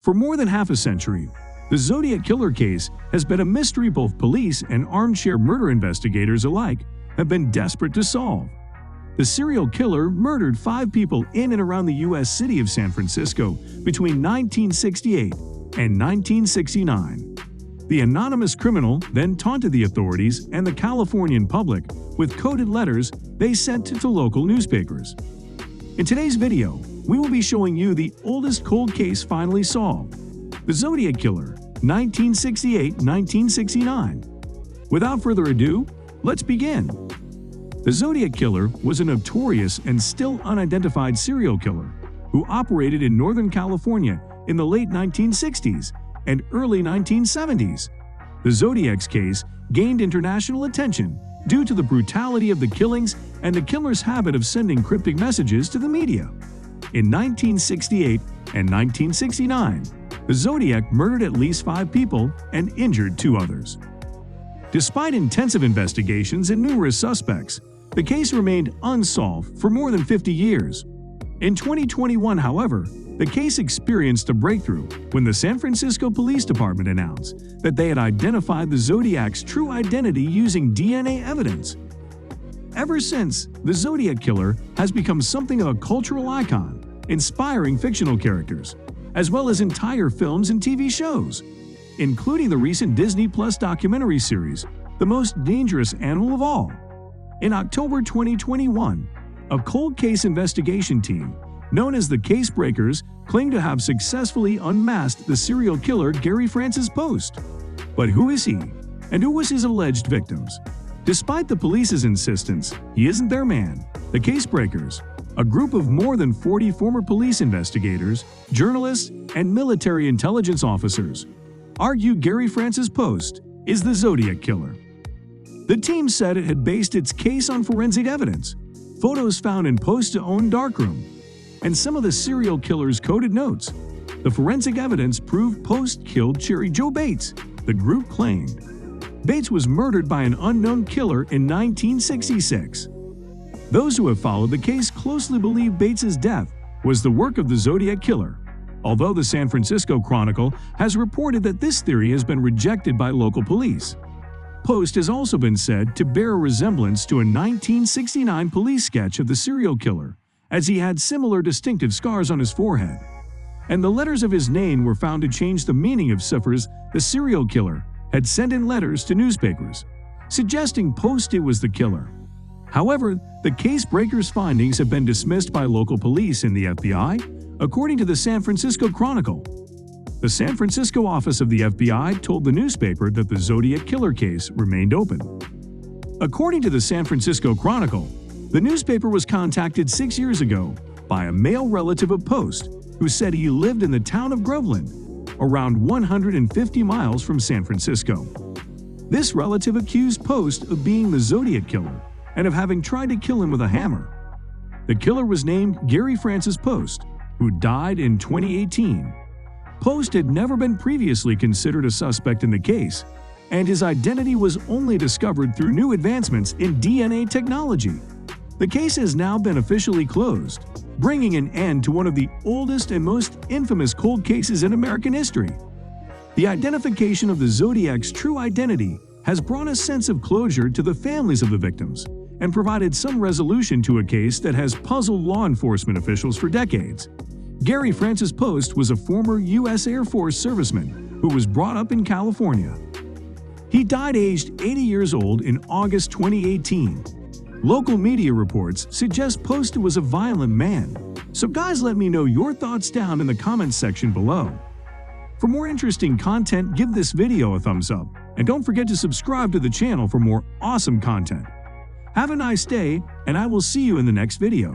For more than half a century, the Zodiac Killer case has been a mystery both police and armchair murder investigators alike have been desperate to solve. The serial killer murdered 5 people in and around the U.S. city of San Francisco between 1968 and 1969. The anonymous criminal then taunted the authorities and the Californian public with coded letters they sent to local newspapers. In today's video, we will be showing you the oldest cold case finally solved, the Zodiac Killer, 1968-1969. Without further ado, let's begin. The Zodiac Killer was a notorious and still unidentified serial killer who operated in Northern California in the late 1960s and early 1970s. The Zodiac's case gained international attention due to the brutality of the killings and the killer's habit of sending cryptic messages to the media. In 1968 and 1969, the Zodiac murdered at least 5 people and injured 2 others. Despite intensive investigations and numerous suspects, the case remained unsolved for more than 50 years. In 2021, however, the case experienced a breakthrough when the San Francisco Police Department announced that they had identified the Zodiac's true identity using DNA evidence. Ever since, the Zodiac Killer has become something of a cultural icon, inspiring fictional characters, as well as entire films and TV shows, including the recent Disney Plus documentary series, The Most Dangerous Animal of All. In October 2021, a cold case investigation team known as the Case Breakers claimed to have successfully unmasked the serial killer Gary Francis Post. But who is he, and who was his alleged victims? Despite the police's insistence, he isn't their man. The Case Breakers, a group of more than 40 former police investigators, journalists, and military intelligence officers, argue Gary Francis Post is the Zodiac Killer. The team said it had based its case on forensic evidence, photos found in Post's own darkroom, and some of the serial killer's coded notes. The forensic evidence proved Post killed Cherry Joe Bates, the group claimed. Bates was murdered by an unknown killer in 1966. Those who have followed the case closely believe Bates's death was the work of the Zodiac Killer, although the San Francisco Chronicle has reported that this theory has been rejected by local police. Post has also been said to bear a resemblance to a 1969 police sketch of the serial killer, as he had similar distinctive scars on his forehead. And the letters of his name were found to change the meaning of ciphers the serial killer had sent in letters to newspapers, suggesting Post was the killer. However, the Case Breakers' findings have been dismissed by local police and the FBI, according to the San Francisco Chronicle. The San Francisco office of the FBI told the newspaper that the Zodiac Killer case remained open. According to the San Francisco Chronicle, the newspaper was contacted 6 years ago by a male relative of Post who said he lived in the town of Groveland, around 150 miles from San Francisco. This relative accused Post of being the Zodiac Killer and of having tried to kill him with a hammer. The killer was named Gary Francis Post, who died in 2018. Post had never been previously considered a suspect in the case, and his identity was only discovered through new advancements in DNA technology. The case has now been officially closed, bringing an end to one of the oldest and most infamous cold cases in American history. The identification of the Zodiac's true identity has brought a sense of closure to the families of the victims and provided some resolution to a case that has puzzled law enforcement officials for decades. Gary Francis Post was a former U.S. Air Force serviceman who was brought up in California. He died aged 80 years old in August 2018. Local media reports suggest Post was a violent man, so guys, let me know your thoughts down in the comments section below. For more interesting content, give this video a thumbs up, and don't forget to subscribe to the channel for more awesome content. Have a nice day, and I will see you in the next video.